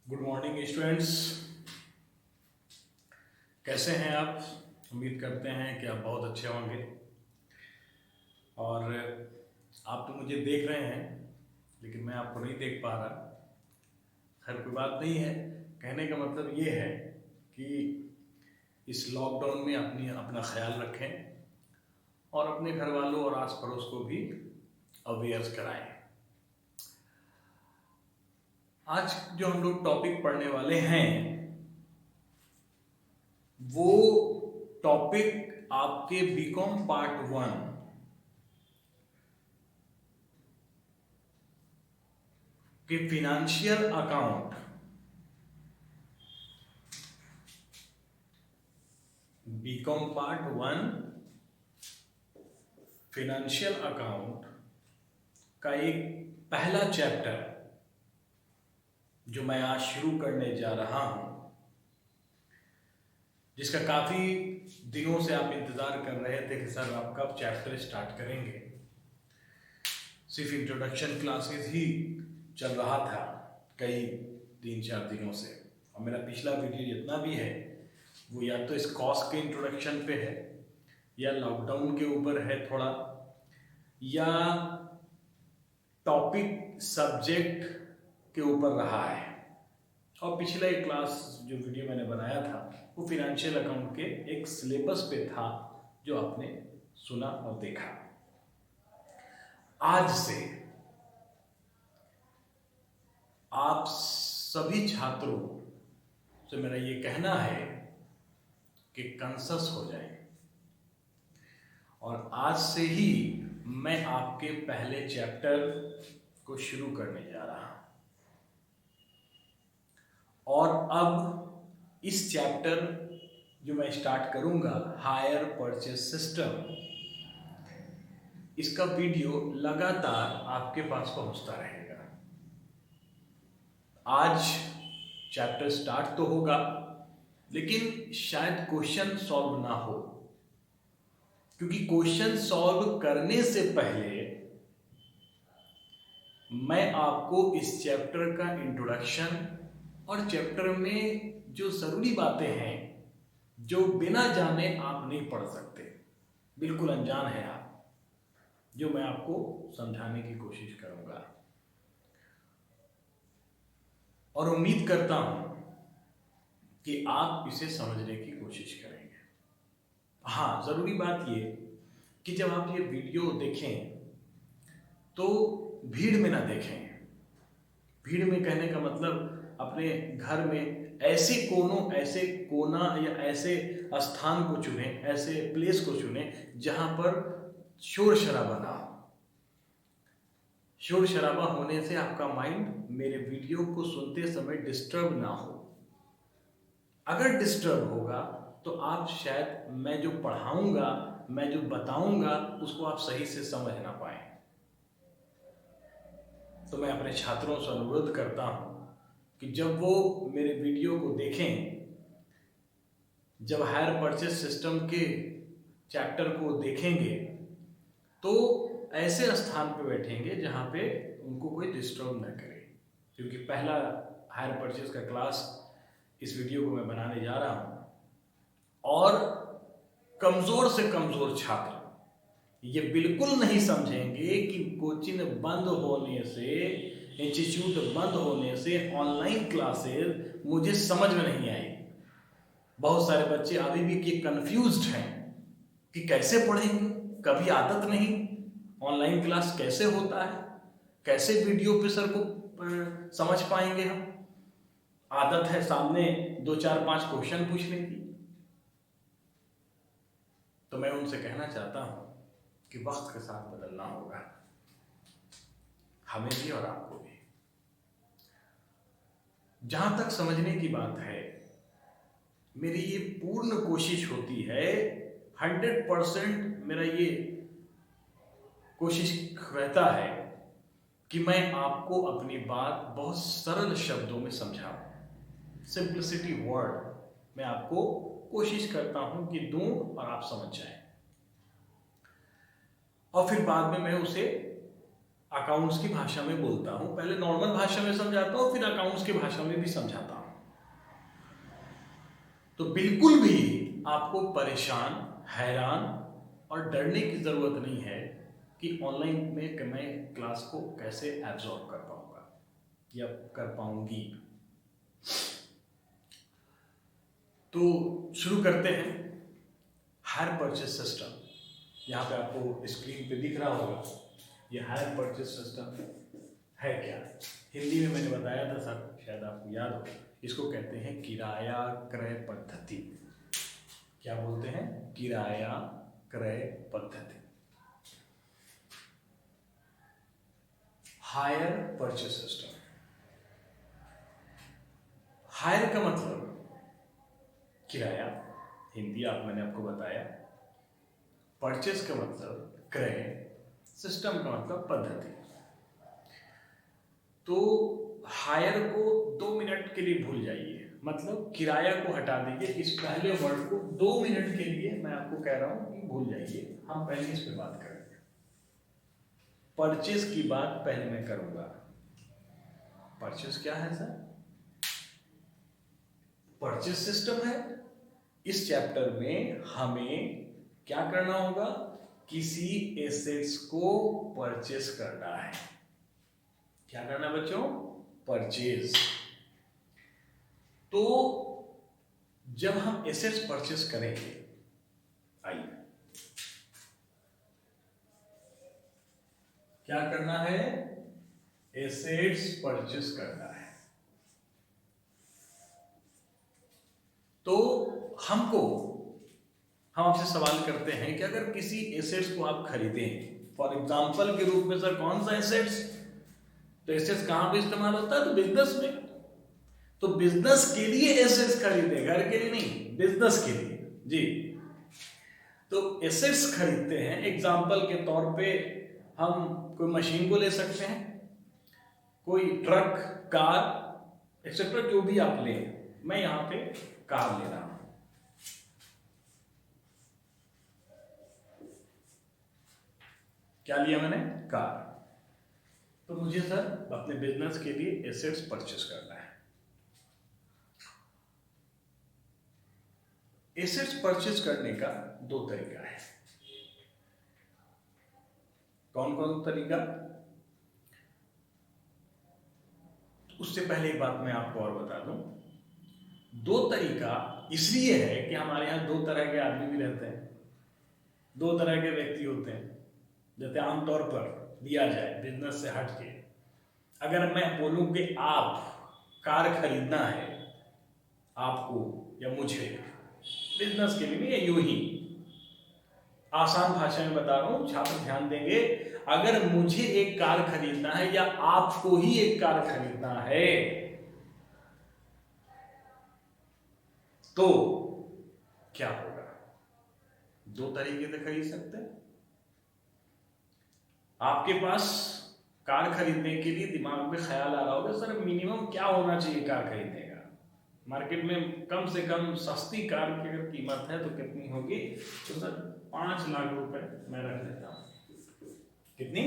Good morning students. कैसे हैं आप? उम्मीद करते हैं कि आप बहुत अच्छे होंगे। और आप तो मुझे देख रहे हैं लेकिन मैं आपको नहीं देख पा रहा। खैर कोई बात नहीं है। कहने का मतलब ये है कि इस लॉकडाउन में अपना ख्याल रखें और अपने घर वालों और आस पड़ोस को भी अवेयर कराएं। आज जो हम लोग टॉपिक पढ़ने वाले हैं वो टॉपिक आपके बीकॉम पार्ट 1 के financial account BCom part 1 financial account का एक पहला चैप्टर जो मैं आज शुरू करने जा रहा हूं, जिसका काफी दिनों से आप इंतजार कर रहे थे कि सर आप कब चैप्टर स्टार्ट करेंगे। सिर्फ इंट्रोडक्शन क्लासेस ही चल रहा था कई 3-4 दिनों से, और मेरा पिछला वीडियो जितना भी है वो या तो इस कॉर्स के इंट्रोडक्शन पे है या लॉकडाउन के ऊपर है थोड़ा, या टॉपिक सब्जेक्ट के ऊपर रहा है। और पिछला एक क्लास जो वीडियो मैंने बनाया था वो फिनेंशियल अकाउंट के एक सिलेबस पे था जो आपने सुना और देखा। आज से आप सभी छात्रों से मेरा ये कहना है कि कंसस हो जाएं, और आज से ही मैं आपके पहले चैप्टर को शुरू करने जा रहा हूं। और अब इस चैप्टर जो मैं स्टार्ट करूंगा, हायर परचेज सिस्टम, इसका वीडियो लगातार आपके पास पहुंचता रहेगा। आज चैप्टर स्टार्ट तो होगा लेकिन शायद क्वेश्चन सॉल्व ना हो, क्योंकि क्वेश्चन सॉल्व करने से पहले मैं आपको इस चैप्टर का इंट्रोडक्शन और चैप्टर में जो जरूरी बातें हैं जो बिना जाने आप नहीं पढ़ सकते, बिल्कुल अनजान है आप, जो मैं आपको समझाने की कोशिश करूंगा। और उम्मीद करता हूं कि आप इसे समझने की कोशिश करेंगे। हाँ, जरूरी बात ये कि जब आप ये वीडियो देखें तो भीड़ में ना देखें। भीड़ में कहने का मतलब अपने घर में ऐसे कोना या ऐसे स्थान को चुने, ऐसे प्लेस को चुने जहां पर शोर शराबा ना हो। शोर शराबा होने से आपका माइंड मेरे वीडियो को सुनते समय डिस्टर्ब ना हो। अगर डिस्टर्ब होगा तो आप शायद मैं जो पढ़ाऊंगा, मैं जो बताऊंगा उसको आप सही से समझ ना पाए। तो मैं अपने छात्रों से अनुरोध करता हूं कि जब वो मेरे वीडियो को देखें, जब हायर परचेज सिस्टम के चैप्टर को देखेंगे तो ऐसे स्थान पे बैठेंगे जहां पे उनको कोई डिस्टर्ब ना करे, क्योंकि पहला हायर परचेज का क्लास इस वीडियो को मैं बनाने जा रहा हूं। और कमजोर से कमजोर छात्र ये बिल्कुल नहीं समझेंगे कि कोचिंग बंद होने से, इंस्टीट्यूट बंद होने से ऑनलाइन क्लासेस मुझे समझ में नहीं आई। बहुत सारे बच्चे अभी भी कि कंफ्यूज्ड हैं कि कैसे पढ़ेंगे, कभी आदत नहीं, ऑनलाइन क्लास कैसे होता है, कैसे वीडियो पे सर को समझ पाएंगे हम। आदत है सामने 2-4-5 क्वेश्चन पूछने की। तो मैं उनसे कहना चाहता हूं कि वक्त के साथ बदलना होगा, हमें भी और आपको भी। जहां तक समझने की बात है, मेरी ये पूर्ण कोशिश होती है, 100% मेरा ये कोशिश रहता है कि मैं आपको अपनी बात बहुत सरल शब्दों में समझाऊं। सिंप्लिसिटी वर्ड मैं आपको कोशिश करता हूं कि दूं और आप समझ जाएं, और फिर बाद में मैं उसे अकाउंट्स की भाषा में बोलता हूं, पहले नॉर्मल भाषा में समझाता हूं, फिर अकाउंट्स की भाषा में भी समझाता हूं। तो बिल्कुल भी आपको परेशान, हैरान और डरने की जरूरत नहीं है कि ऑनलाइन में मैं क्लास को कैसे एब्जॉर्ब कर पाऊंगा या कर पाऊंगी। तो शुरू करते हैं। हायर परचेस सिस्टम, यहाँ पे आपको स्क्रीन पे दिख रहा होगा, ये हायर परचेस सिस्टम है क्या। हिंदी में मैंने बताया था सर, शायद आपको याद हो, इसको कहते हैं किराया क्रय पद्धति। क्या बोलते हैं? किराया क्रय पद्धति। Hire purchase system. हायर का मतलब किराया, हिंदी मैंने आपको बताया। परचेस का मतलब क्रय, सिस्टम का मतलब पद्धति। तो हायर को 2 मिनट के लिए भूल जाइए, मतलब किराया को हटा दीजिए। इस पहले वर्ड को 2 मिनट के लिए मैं आपको कह रहा हूं कि भूल जाइए, हम पहले इस पे बात करेंगे। परचेस की बात पहले मैं करूंगा। परचेस क्या है सर? परचेस सिस्टम है। इस चैप्टर में हमें क्या करना होगा? किसी एसेट्स को परचेस करना है। क्या करना है बच्चों? परचेज। तो जब हम एसेट्स परचेस करेंगे, आइए क्या करना है? एसेट्स परचेस करना है। तो हम आपसे सवाल करते हैं कि अगर किसी एसेट्स को आप खरीदें, फॉर एग्जांपल के रूप में सर कौन सा एसेट्स? तो एसेट्स कहां पे इस्तेमाल होता है? तो बिजनेस में। तो बिजनेस के लिए एसेट्स खरीदे, घर के लिए नहीं, बिजनेस के लिए। जी, तो एसेट्स खरीदते हैं। एग्जांपल के तौर पे हम कोई मशीन को ले सकते हैं, कोई ट्रक, कार एक्सेट्रा, जो भी आप लें। मैं यहां पे कार ले रहा हूं। क्या लिया मैंने? कार। तो मुझे सर अपने बिजनेस के लिए एसेट्स परचेस करना है। एसेट्स परचेस करने का 2 तरीका है। कौन कौन तरीका? उससे पहले एक बात मैं आपको और बता दूं। 2 तरीका इसलिए है कि हमारे यहां 2 तरह के आदमी भी रहते हैं, 2 तरह के व्यक्ति होते हैं। जैसे आमतौर पर दिया जाए बिजनेस से हट के, अगर मैं बोलूं कि आप कार खरीदना है आपको या मुझे, बिजनेस के लिए नहीं, यूं ही आसान भाषा में बता रहा हूं, छात्र ध्यान देंगे। अगर मुझे एक कार खरीदना है या आपको ही एक कार खरीदना है, तो क्या होगा? 2 तरीके से खरीद सकते हैं। आपके पास कार खरीदने के लिए दिमाग में ख्याल आ रहा होगा, सर मिनिमम क्या होना चाहिए कार खरीदने का? मार्केट में कम से कम सस्ती कार की अगर कीमत है तो कितनी होगी? तो सर 5 लाख रुपए मैं रख लेता हूं। कितनी?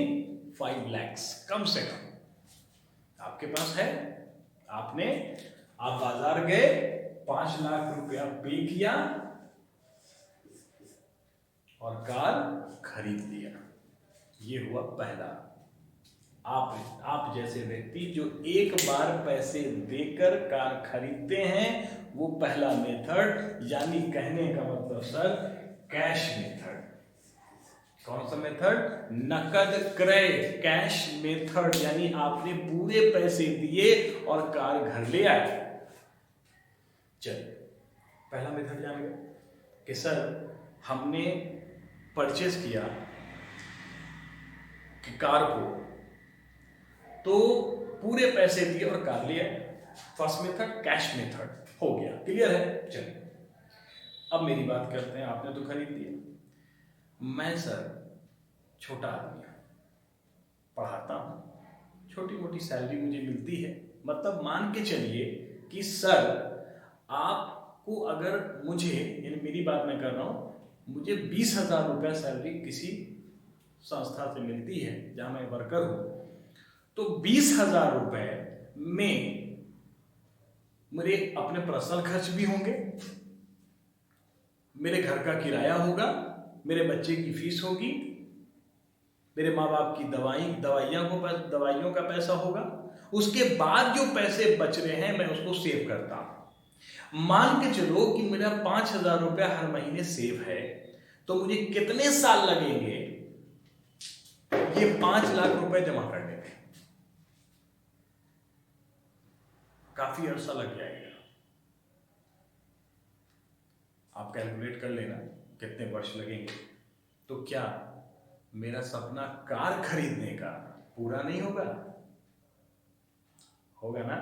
5 lakhs कम से कम आपके पास है। आप बाजार गए, 5 लाख रुपया पे किया और कार खरीद लिया। ये हुआ पहला। आप जैसे व्यक्ति जो एक बार पैसे देकर कार खरीदते हैं, वो पहला मेथड, यानी कहने का मतलब सर कैश मेथड। कौन सा मेथड? नकद क्रय, कैश मेथड, यानी आपने पूरे पैसे दिए और कार घर ले आए। चलिए, पहला मेथड जान गए कि सर हमने परचेज किया कि कार को, तो पूरे पैसे दिए और कार लिया। फर्स्ट मेथड कैश मेथड हो गया, क्लियर है? चलिए, अब मेरी बात करते हैं। आपने तो खरीद दिया। मैं सर छोटा आदमी हूं, पढ़ाता हूं, छोटी मोटी सैलरी मुझे मिलती है। मतलब मान के चलिए कि सर आपको अगर मुझे, यानी मेरी बात मैं कर रहा हूं, मुझे 20,000 रुपया सैलरी किसी संस्था से मिलती है जहां मैं वर्कर हूं, तो 20,000 रुपए में मेरे अपने पर्सनल खर्च भी होंगे, मेरे घर का किराया होगा, मेरे बच्चे की फीस होगी, मेरे माँ बाप की दवाइयों का पैसा होगा। उसके बाद जो पैसे बच रहे हैं मैं उसको सेव करता हूं। मान के चलो कि मेरा 5,000 रुपया हर महीने सेव है, तो मुझे कितने साल लगेंगे ये 5 लाख रुपए जमा करने में? काफी अरसा लग जाएगा। आप कैलकुलेट कर लेना कितने वर्ष लगेंगे। तो क्या मेरा सपना कार खरीदने का पूरा नहीं होगा? होगा ना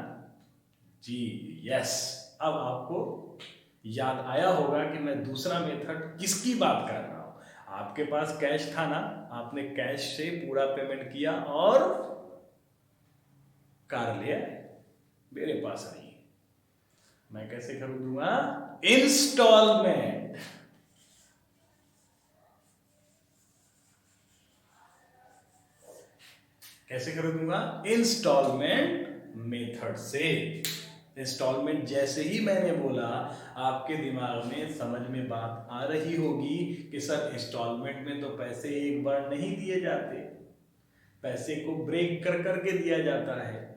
जी? यस। अब आपको याद आया होगा कि मैं दूसरा मेथड किसकी बात कर रहा हूं। आपके पास कैश था ना, आपने कैश से पूरा पेमेंट किया और कार ले आए। मेरे पास नहीं, मैं कैसे खरीदूंगा? इंस्टॉलमेंट। कैसे खरीदूंगा? इंस्टॉलमेंट मेथड से। इंस्टॉलमेंट जैसे ही मैंने बोला, आपके दिमाग में समझ में बात आ रही होगी कि सर इंस्टॉलमेंट में तो पैसे एक बार नहीं दिए जाते, पैसे को ब्रेक कर करके दिया जाता है।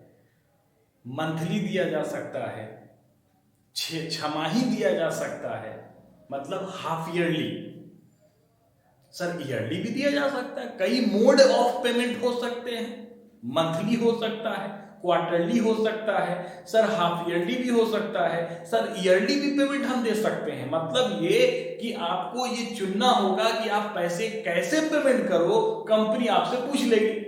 मंथली दिया जा सकता है, छमाही दिया जा सकता है, मतलब हाफ ईयरली। सर ईयरली भी दिया जा सकता है, कई मोड ऑफ पेमेंट हो सकते हैं। मंथली हो सकता है, क्वार्टरली हो सकता है, सर हाफ ईयरली भी हो सकता है, सर ईयरली भी पेमेंट हम दे सकते हैं। मतलब ये कि आपको ये चुनना होगा कि आप पैसे कैसे पेमेंट करो, कंपनी आपसे पूछ लेगी।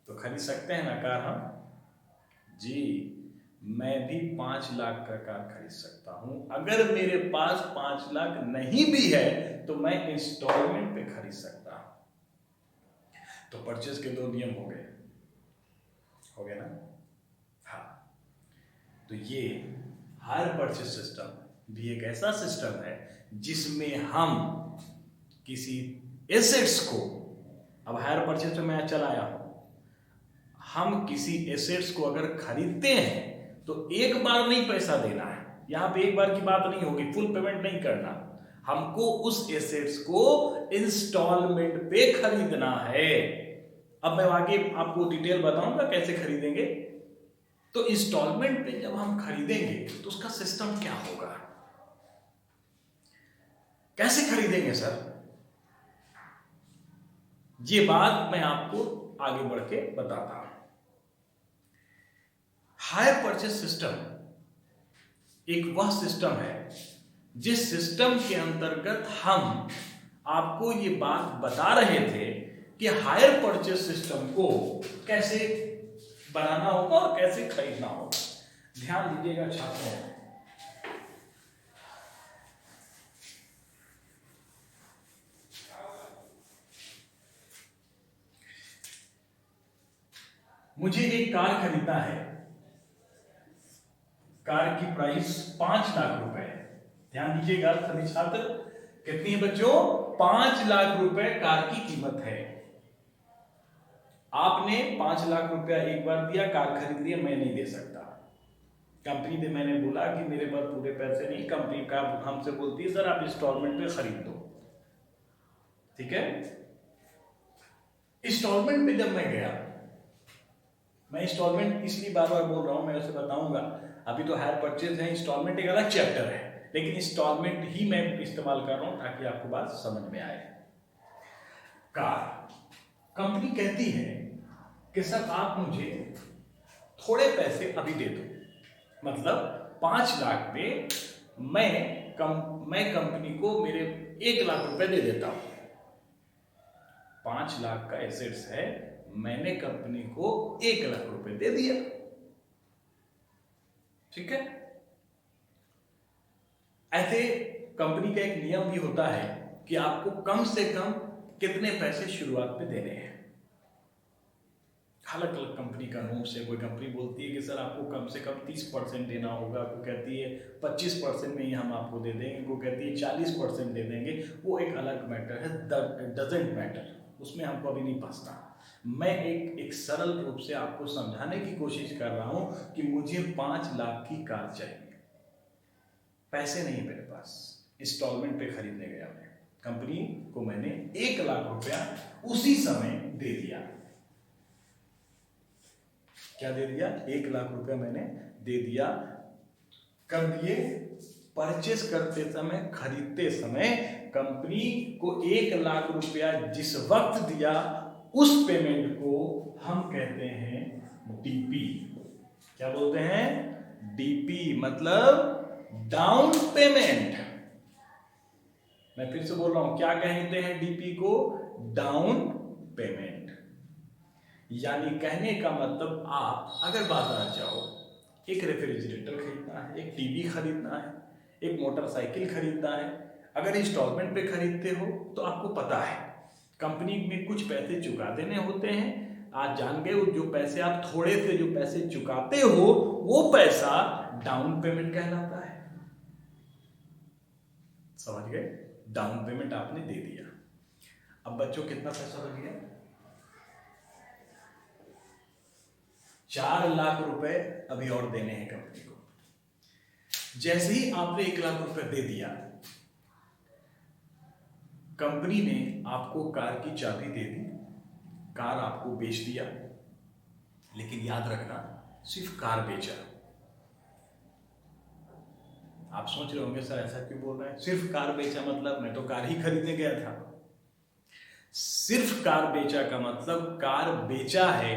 तो खरीद सकते हैं ना कार हम? जी, मैं भी 5 लाख का कार खरीद सकता हूं। अगर मेरे पास 5 लाख नहीं भी है तो मैं इंस्टॉलमेंट पे खरीद सकता हूं। तो परचेज के 2 नियम हो गए ना? हाँ। तो ये हायर परचेज सिस्टम भी एक ऐसा सिस्टम है जिसमें हम किसी एसेट्स को, अब हायर परचेज में मैं चल आया हूं, हम किसी एसेट्स को अगर खरीदते हैं तो एक बार नहीं पैसा देना है। यहां पे एक बार की बात नहीं होगी, फुल पेमेंट नहीं करना। हमको उस एसेट्स को इंस्टॉलमेंट पे खरीदना है। अब मैं आगे आपको डिटेल बताऊंगा कैसे खरीदेंगे। तो इंस्टॉलमेंट पे जब हम खरीदेंगे तो उसका सिस्टम क्या होगा, कैसे खरीदेंगे सर? ये बात मैं आपको आगे बढ़ के बताता हूं। हायर परचेज सिस्टम एक वह सिस्टम है जिस सिस्टम के अंतर्गत हम आपको ये बात बता रहे थे कि हायर परचेज सिस्टम को कैसे बनाना होगा और कैसे खरीदना होगा। ध्यान दीजिएगा छात्रों, मुझे एक कार खरीदना है। कार की प्राइस 5 लाख रुपए है। ध्यान दीजिएगा सभी छात्र, कितनी है बच्चों? 5 लाख रुपए कार की कीमत है। आपने 5 लाख रुपया एक बार दिया, कार खरीद लिया, मैं नहीं दे सकता। कंपनी ने, मैंने बोला कि मेरे पास पूरे पैसे नहीं, कंपनी का हमसे बोलती है सर आप इंस्टॉलमेंट पे खरीद दो। ठीक है, इंस्टॉलमेंट पे जब मैं गया, मैं इंस्टॉलमेंट इसलिए बार बार बोल रहा हूं, मैं उसे बताऊंगा। अभी तो हायर परचेज है, इंस्टॉलमेंट एक अलग चैप्टर है, लेकिन इंस्टॉलमेंट ही मैं इस्तेमाल कर रहा हूं ताकि आपको बात समझ में आए। कार कंपनी कहती है कि सर आप मुझे थोड़े पैसे अभी दे दो, मतलब 5 लाख पे मैं कंपनी को मेरे 1 लाख रुपए दे देता हूं। 5 लाख का एसेट्स है, मैंने कंपनी को 1 लाख रुपए दे दिया। ठीक है, ऐसे कंपनी का एक नियम भी होता है कि आपको कम से कम कितने पैसे शुरुआत में देने हैं। अलग अलग कंपनी का नोट्स है। कोई कंपनी बोलती है कि सर आपको कम से कम 30% देना होगा, कोई कहती है 25% में ही हम आपको दे देंगे, कोई कहती है 40% दे देंगे। वो एक अलग मैटर है, डजेंट मैटर, उसमें हमको अभी नहीं फंसना। मैं एक सरल रूप से आपको समझाने की कोशिश कर रहा हूं कि मुझे 5 लाख की कार चाहिए, पैसे नहीं मेरे पास, इंस्टॉलमेंट पे खरीदने गया मैं, कंपनी को मैंने 1 लाख रुपया उसी समय दे दिया। क्या दे दिया? 1 लाख रुपया मैंने दे दिया। कब दिए? परचेस करते समय, खरीदते समय कंपनी को 1 लाख रुपया जिस वक्त दिया, उस पेमेंट को हम कहते हैं डीपी। क्या बोलते हैं? डीपी, मतलब डाउन पेमेंट। मैं फिर से बोल रहा हूं, क्या कहते हैं डीपी को? Down payment. यानी कहने का मतलब, आप अगर बाजार जाओ, एक रेफ्रिजरेटर खरीदना है, एक टीवी खरीदना है, एक मोटरसाइकिल खरीदना है, अगर इंस्टॉलमेंट पे खरीदते हो तो आपको पता है कंपनी में कुछ पैसे चुका देने होते हैं। आज जान गए, जो पैसे आप थोड़े से जो पैसे चुकाते हो, वो पैसा डाउन पेमेंट कहलाता है। समझ गए? डाउन पेमेंट आपने दे दिया। अब बच्चों कितना पैसा लग गया? 4 लाख रुपए अभी और देने हैं कंपनी को। जैसे ही आपने 1 लाख रुपए दे दिया, कंपनी ने आपको कार की चाबी दे दी, कार आपको बेच दिया। लेकिन याद रखना, सिर्फ कार बेचा। आप सोच रहे होंगे सर ऐसा क्यों बोल रहे हैं, सिर्फ कार बेचा मतलब? मैं तो कार ही खरीदने गया था। सिर्फ कार बेचा का मतलब, कार बेचा है,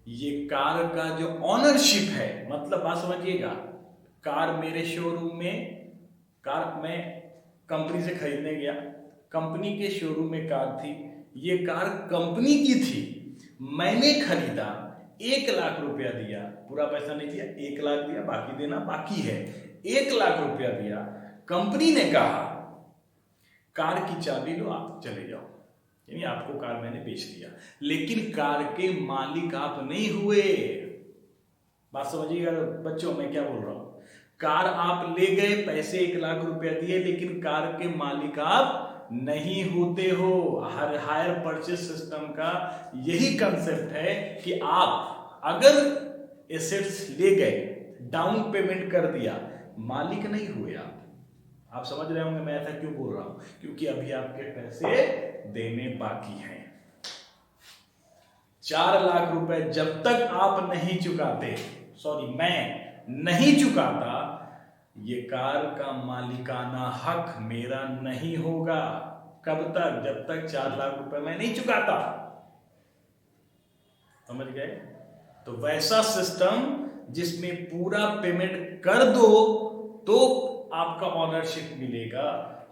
ये कार का जो ऑनरशिप है, मतलब बात समझिएगा, कार मेरे शोरूम में, कार मैं कंपनी से खरीदने गया, कंपनी के शोरूम में कार थी, ये कार कंपनी की थी, मैंने खरीदा, 1 लाख रुपया दिया, पूरा पैसा नहीं दिया, 1 लाख दिया, बाकी देना बाकी है। 1 लाख रुपया दिया, कंपनी ने कहा कार की चाबी लो, आप चले जाओ, यानी आपको कार मैंने बेच दिया। लेकिन कार के मालिक आप नहीं हुए। बात समझिएगा बच्चों, मैं क्या बोल रहा हूं। कार आप ले गए, पैसे 1 लाख रुपया दिए, लेकिन कार के मालिक आप नहीं होते हो। हर हायर परचेस सिस्टम का यही कंसेप्ट है कि आप अगर एसेट्स ले गए, डाउन पेमेंट कर दिया, मालिक नहीं हुए आप समझ रहे होंगे मैं ऐसा क्यों बोल रहा हूं, क्योंकि अभी आपके पैसे देने बाकी हैं। 4 लाख रुपए जब तक आप नहीं चुकाते, मैं नहीं चुकाता, ये कार का मालिकाना हक मेरा नहीं होगा। कब तक? जब तक 4 लाख रुपए मैं नहीं चुकाता। समझ गए? तो वैसा सिस्टम जिसमें पूरा पेमेंट कर दो तो आपका ऑनरशिप मिलेगा,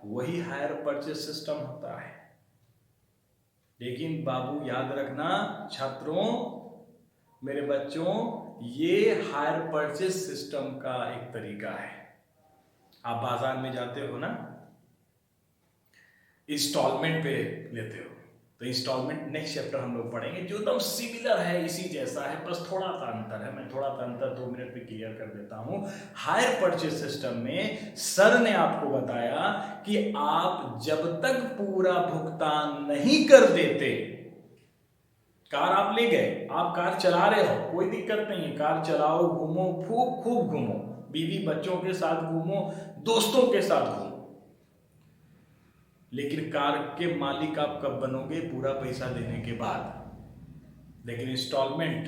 वही हायर परचेस सिस्टम होता है। लेकिन बाबू याद रखना, छात्रों, मेरे बच्चों, ये हायर परचेस सिस्टम का एक तरीका है। आप बाजार में जाते हो ना, इंस्टॉलमेंट पे लेते हो, तो इंस्टॉलमेंट नेक्स्ट चैप्टर हम लोग पढ़ेंगे, जो एकदम सिमिलर है, इसी जैसा है, बस थोड़ा सा अंतर है। मैं थोड़ा सा अंतर 2 मिनट में क्लियर कर देता हूं। हायर परचेस सिस्टम में सर ने आपको बताया कि आप जब तक पूरा भुगतान नहीं कर देते, कार आप ले गए, आप कार चला रहे हो, कोई दिक्कत नहीं है, कार चलाओ, घूमो, खूब घूमो, बीवी बच्चों के साथ घूमो, दोस्तों के साथ घूमो, लेकिन कार के मालिक आप कब बनोगे? पूरा पैसा देने के बाद। लेकिन इंस्टॉलमेंट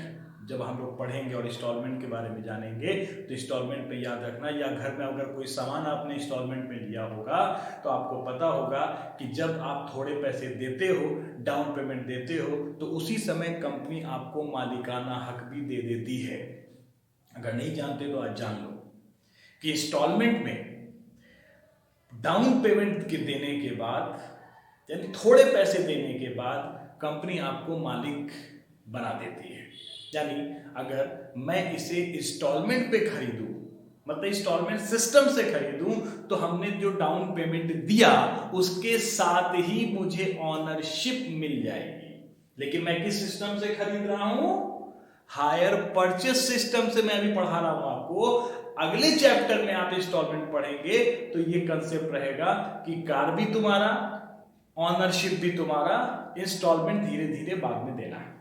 जब हम लोग पढ़ेंगे और इंस्टॉलमेंट के बारे में जानेंगे, तो इंस्टॉलमेंट पे याद रखना, या घर में अगर कोई सामान आपने इंस्टॉलमेंट में लिया होगा तो आपको पता होगा कि जब आप थोड़े पैसे देते हो, डाउन पेमेंट देते हो, तो उसी समय कंपनी आपको मालिकाना हक भी दे देती है। अगर नहीं जानते तो आज जान लो कि इंस्टॉलमेंट में डाउन पेमेंट के देने के बाद, यानी थोड़े पैसे देने के बाद, कंपनी आपको मालिक बना देती है। यानी अगर मैं इसे इंस्टॉलमेंट पे खरीदूं, मतलब इंस्टॉलमेंट सिस्टम से खरीदूं, तो हमने जो डाउन पेमेंट दिया उसके साथ ही मुझे ऑनरशिप मिल जाएगी। लेकिन मैं किस सिस्टम से खरीद रहा हूं? हायर परचेस सिस्टम से मैं अभी पढ़ा रहा हूं आपको। अगले चैप्टर में आप इंस्टॉलमेंट पढ़ेंगे तो ये कंसेप्ट रहेगा कि कार भी तुम्हारा, ऑनरशिप भी तुम्हारा, इंस्टॉलमेंट धीरे धीरे बाद में देना है।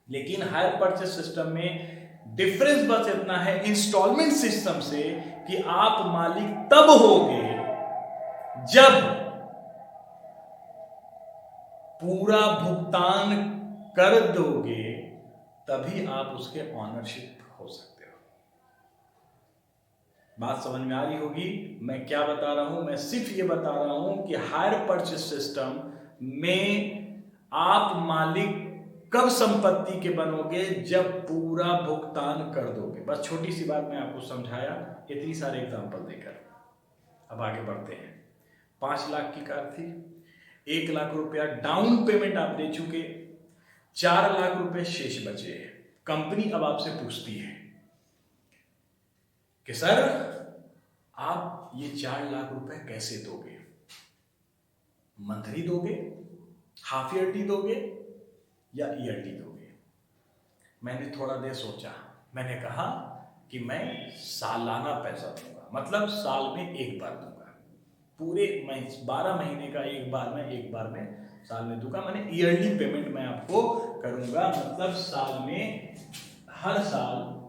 लेकिन हायर परचेस सिस्टम में डिफरेंस बस इतना है इंस्टॉलमेंट सिस्टम से कि आप मालिक तब होगे जब पूरा भुगतान कर दोगे, तभी आप उसके ऑनरशिप हो सकते हो। बात समझ में आ रही होगी मैं क्या बता रहा हूं? मैं सिर्फ ये बता रहा हूं कि हायर परचेस सिस्टम में आप मालिक कब संपत्ति के बनोगे? जब पूरा भुगतान कर दोगे। बस छोटी सी बात मैं आपको समझाया इतनी सारे एग्जांपल देकर। अब आगे बढ़ते हैं। 5 लाख की कार थी, 1 लाख रुपया डाउन पेमेंट आप दे चुके, 4 लाख रुपए शेष बचे। कंपनी अब आपसे पूछती है कि सर आप ये 4 लाख रुपए कैसे दोगे? मंथली दोगे, हाफ ईयरली दोगे या ईयरली दोगे? मैंने थोड़ा देर सोचा, मैंने कहा कि मैं सालाना पैसा दूंगा, मतलब साल में एक बार दूंगा। पूरे 12 महीने का एक बार में साल में दूंगा। मैंने ईयरली पेमेंट मैं आपको करूंगा, मतलब साल में हर साल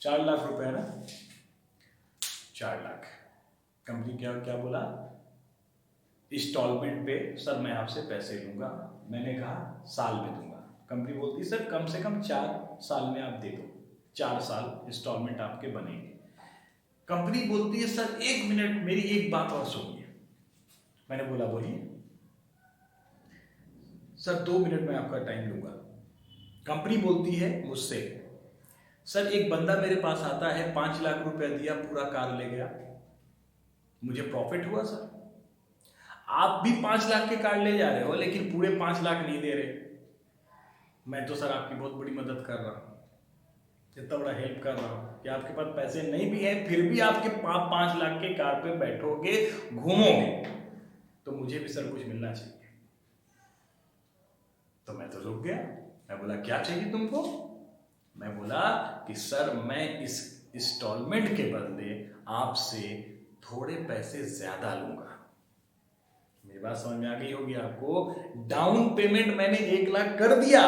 4 लाख रुपए है ना, 4 लाख। कंपनी क्या क्या बोला? इंस्टॉलमेंट पे सर मैं आपसे पैसे लूंगा। मैंने कहा साल में दूंगा। कंपनी बोलती सर कम से कम 4 साल में आप दे दो, 4 साल इंस्टॉलमेंट आपके बनेंगे। कंपनी बोलती है सर 1 मिनट मेरी एक बात और सुनिए। मैंने बोला बोलिए। सर 2 मिनट में आपका टाइम लूंगा। कंपनी बोलती है मुझसे सर एक बंदा मेरे पास आता है, 5 लाख रुपया दिया, पूरा कार ले गया, मुझे प्रॉफिट हुआ सर। आप भी 5 लाख के कार ले जा रहे हो लेकिन पूरे 5 लाख नहीं दे रहे। मैं तो सर आपकी बहुत बड़ी मदद कर रहा हूं, इतना बड़ा हेल्प कर रहा हूं कि आपके पास पैसे नहीं भी है फिर भी आपके 5 लाख के कार पे बैठोगे, घूमोगे, तो मुझे भी सर कुछ मिलना चाहिए। तो मैं तो रुक गया। मैं बोला क्या चाहिए तुमको? मैं बोला कि सर मैं इस इंस्टॉलमेंट के बदले आपसे थोड़े पैसे ज्यादा लूंगा। मेरी बात समझ में आ गई होगी आपको। डाउन पेमेंट मैंने 1 लाख कर दिया,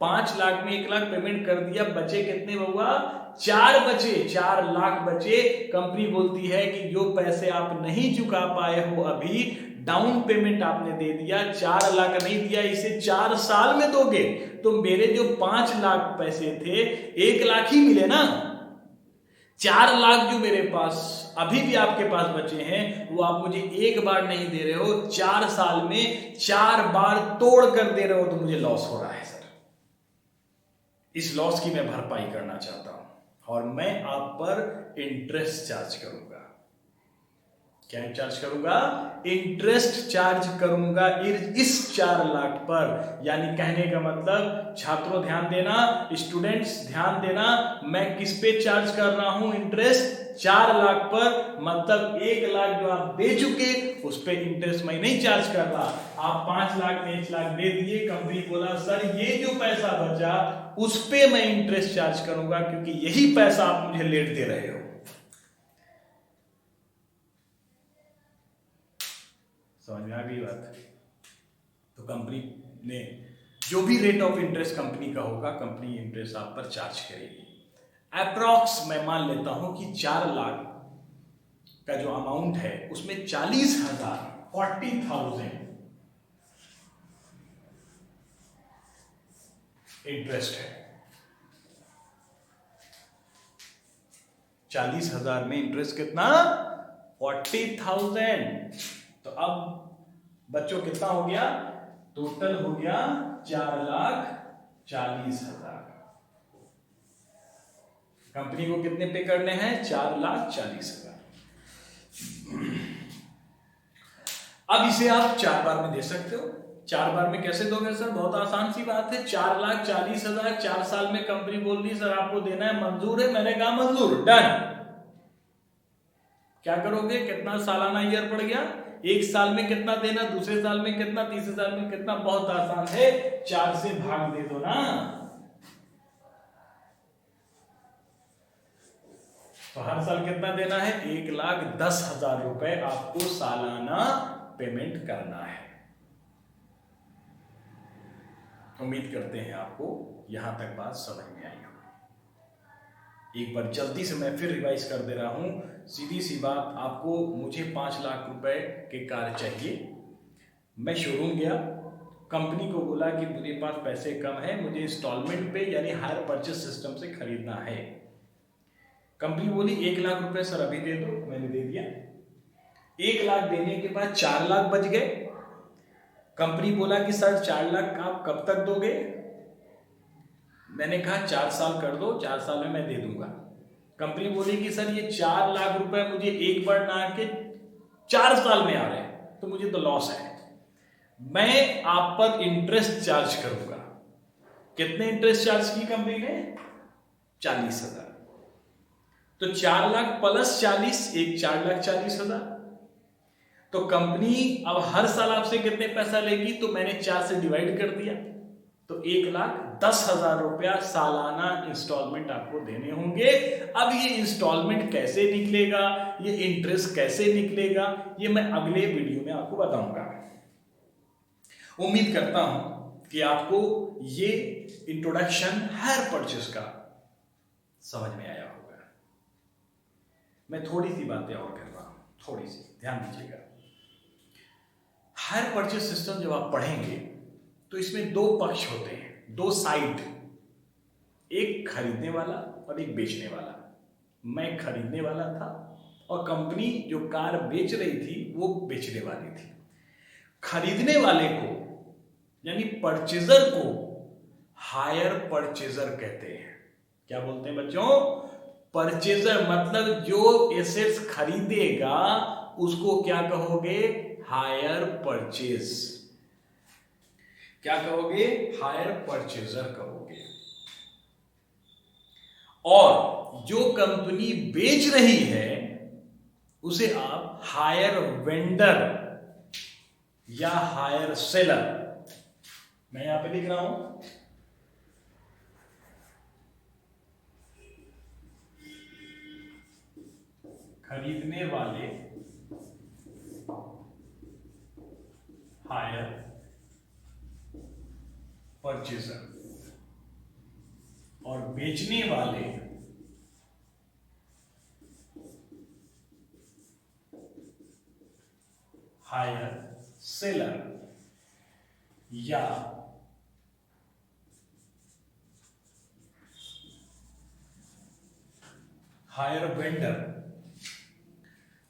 5 लाख में 1 लाख पेमेंट कर दिया, बचे कितने बउआ? 4 बचे, 4 लाख बचे। कंपनी बोलती है कि जो पैसे आप नहीं चुका पाए हो अभी, डाउन पेमेंट आपने दे दिया, 4 लाख नहीं दिया, इसे 4 साल में दोगे तो मेरे जो 5 लाख पैसे थे 1 लाख ही मिले ना। 4 लाख जो मेरे पास अभी भी आपके पास बचे हैं वो आप मुझे एक बार नहीं दे रहे हो, 4 साल में 4 बार तोड़ कर दे रहे हो, तो मुझे लॉस हो रहा है सर। इस लॉस की मैं भरपाई करना चाहता हूं और मैं आप पर इंटरेस्ट चार्ज करूंगा। क्या चार्ज करूंगा? इंटरेस्ट चार्ज करूंगा इस 4 लाख पर। यानी कहने का मतलब, छात्रों ध्यान देना, स्टूडेंट्स ध्यान देना, मैं किस पे चार्ज कर रहा हूं इंटरेस्ट? 4 लाख पर। मतलब 1 लाख जो आप दे चुके उस पे इंटरेस्ट मैं नहीं चार्ज कर रहा। आप 5 लाख में 1 लाख दे दिए, कंपनी बोला सर ये जो पैसा बचा उस पे मैं इंटरेस्ट चार्ज करूंगा क्योंकि यही पैसा आप मुझे लेट दे रहे हो। समझ में आ गई बात? तो कंपनी ने जो भी रेट ऑफ इंटरेस्ट कंपनी का होगा, कंपनी इंटरेस्ट आप पर चार्ज करेगी। अप्रॉक्स मैं मान लेता हूं कि 4 लाख का जो अमाउंट है उसमें 40,000 40,000 इंटरेस्ट है। 40,000 में इंटरेस्ट कितना? 40,000। तो अब बच्चों कितना हो गया? टोटल हो गया 4,40,000। कंपनी को कितने पे करने हैं? 4,40,000। अब इसे आप 4 बार में दे सकते हो। 4 बार में कैसे दोगे सर? बहुत आसान सी बात है। 4,40,000 4 साल में कंपनी बोल रही सर आपको देना है, मंजूर है? मैंने कहा मंजूर, डन। क्या करोगे, कितना सालाना ईयर पड़ गया, एक साल में कितना देना, दूसरे साल में कितना, तीसरे साल में कितना, बहुत आसान है, 4 से भाग दे दो ना। तो हर साल कितना देना है, 1,10,000 रुपए आपको सालाना पेमेंट करना है। उम्मीद करते हैं आपको यहां तक बात समझ में आई हो। एक बार जल्दी से मैं फिर रिवाइज कर दे रहा हूं, सीधी सी बात, आपको मुझे 5 लाख रुपए के कार चाहिए। मैं शोरूम गया, कंपनी को बोला कि मेरे पास पैसे कम है, मुझे इंस्टॉलमेंट पे यानी हायर परचेज सिस्टम से खरीदना है। कंपनी बोली 1 लाख रुपए सर अभी दे दो, मैंने दे दिया। 1 लाख देने के बाद 4 लाख बच गए। कंपनी बोला कि सर 4 लाख आप कब तक दोगे, मैंने कहा 4 साल कर दो, 4 साल में मैं दे दूंगा। कंपनी बोली कि सर ये 4 लाख रुपए मुझे एक बार ना आके 4 साल में आ रहे हैं, तो मुझे तो लॉस है, मैं आप पर इंटरेस्ट चार्ज करूंगा। कितने इंटरेस्ट चार्ज की कंपनी ने, 40,000। तो 4 लाख प्लस 40, एक 4,40,000। तो कंपनी अब हर साल आपसे कितने पैसा लेगी, तो मैंने 4 से डिवाइड कर दिया, तो 1,10,000 रुपया सालाना इंस्टॉलमेंट आपको देने होंगे। अब ये इंस्टॉलमेंट कैसे निकलेगा, ये इंटरेस्ट कैसे निकलेगा, ये मैं अगले वीडियो में आपको बताऊंगा। उम्मीद करता हूं कि आपको ये इंट्रोडक्शन हायर परचेज का समझ में आया होगा। मैं थोड़ी सी बातें और कर रहा हूं, थोड़ी सी ध्यान दीजिएगा। हायर परचेज सिस्टम जब आप पढ़ेंगे तो इसमें 2 पक्ष होते हैं, 2 साइड, एक खरीदने वाला और एक बेचने वाला। मैं खरीदने वाला था और कंपनी जो कार बेच रही थी वो बेचने वाली थी। खरीदने वाले को यानी परचेजर को हायर परचेजर कहते हैं। क्या बोलते हैं बच्चों, परचेजर मतलब जो एसेट्स खरीदेगा उसको क्या कहोगे, हायर परचेज। क्या कहोगे, हायर परचेजर कहोगे। और जो कंपनी बेच रही है उसे आप हायर वेंडर या हायर सेलर, मैं यहां पे लिख रहा हूं, खरीदने वाले हायर परचेजर और बेचने वाले हायर सेलर या हायर वेंडर,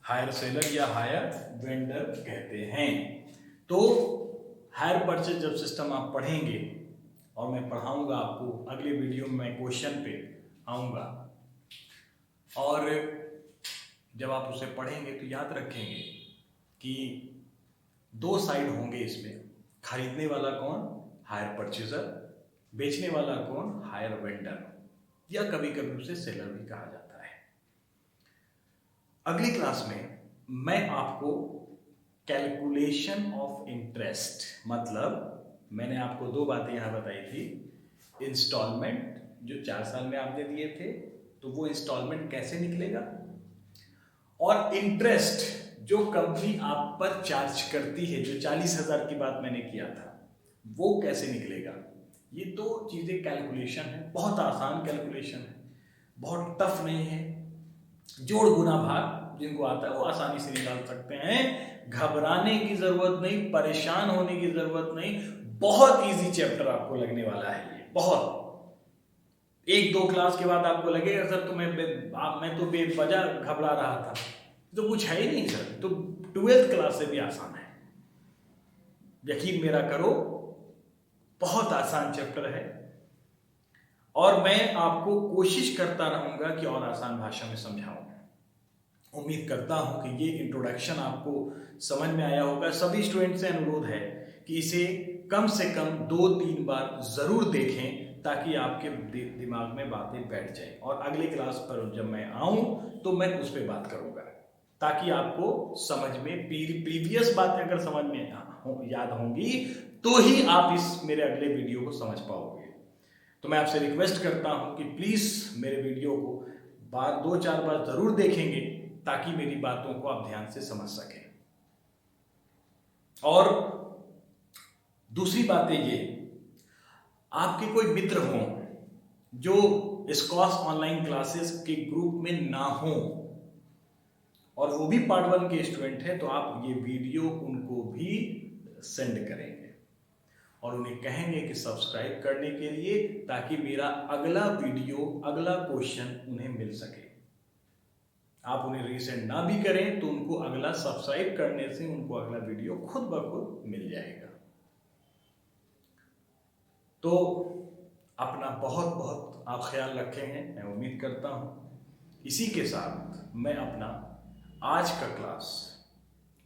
हायर सेलर या हायर वेंडर कहते हैं। तो हायर परचेज जब सिस्टम आप पढ़ेंगे, और मैं पढ़ाऊंगा आपको अगले वीडियो में, मैं क्वेश्चन पे आऊंगा, और जब आप उसे पढ़ेंगे तो याद रखेंगे कि 2 साइड होंगे इसमें। खरीदने वाला कौन, हायर परचेजर, बेचने वाला कौन, हायर वेंडर, या कभी कभी उसे सेलर भी कहा जाता है। अगली क्लास में मैं आपको कैलकुलेशन ऑफ इंटरेस्ट, मतलब मैंने आपको 2 बातें यहां बताई थी, इंस्टॉलमेंट जो 4 साल में आपने दिए थे तो वो इंस्टॉलमेंट कैसे निकलेगा, और इंटरेस्ट जो कंपनी आप पर चार्ज करती है, जो 40,000 की बात मैंने किया था, वो कैसे निकलेगा। ये 2 चीजें कैलकुलेशन है, बहुत आसान कैलकुलेशन है, बहुत टफ नहीं है। जोड़ गुना भाग जिनको आता है वो आसानी से निकाल सकते हैं, घबराने की जरूरत नहीं, परेशान होने की जरूरत नहीं, बहुत इजी चैप्टर आपको लगने वाला है ये, बहुत। 1-2 क्लास के बाद आपको लगेगा सर तो मैं तो बेवजह घबरा रहा था, तो कुछ है ही नहीं सर, तो 12th क्लास से भी आसान है, यकीन मेरा करो, बहुत आसान चैप्टर है। और मैं आपको कोशिश करता रहूंगा कि और आसान भाषा में समझाऊं। उम्मीद करता हूं कि ये इंट्रोडक्शन आपको समझ में आया होगा। सभी स्टूडेंट से अनुरोध है कि इसे कम से कम 2-3 बार जरूर देखें ताकि आपके दिमाग में बातें बैठ जाएं, और अगली क्लास पर जब मैं आऊं तो मैं उस पर बात करूंगा। ताकि आपको समझ में प्रीवियस बातें अगर समझ में याद होंगी तो ही आप इस मेरे अगले वीडियो को समझ पाओगे। तो मैं आपसे रिक्वेस्ट करता हूं कि प्लीज मेरे वीडियो को 2-4 बार जरूर देखेंगे ताकि मेरी बातों को आप ध्यान से समझ सकें। और दूसरी बात है ये, आपके कोई मित्र हों जो स्क्वैश ऑनलाइन क्लासेस के ग्रुप में ना हो और वो भी पार्ट 1 के स्टूडेंट हैं, तो आप ये वीडियो उनको भी सेंड करेंगे और उन्हें कहेंगे कि सब्सक्राइब करने के लिए, ताकि मेरा अगला वीडियो, अगला क्वेश्चन उन्हें मिल सके। आप उन्हें रीसेंड ना भी करें तो उनको अगला सब्सक्राइब करने से उनको अगला वीडियो खुद ब खुद मिल जाएगा। तो अपना बहुत बहुत आप ख्याल रखेंगे, मैं उम्मीद करता हूं। इसी के साथ मैं अपना आज का क्लास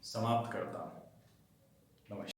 समाप्त करता हूं। नमस्कार।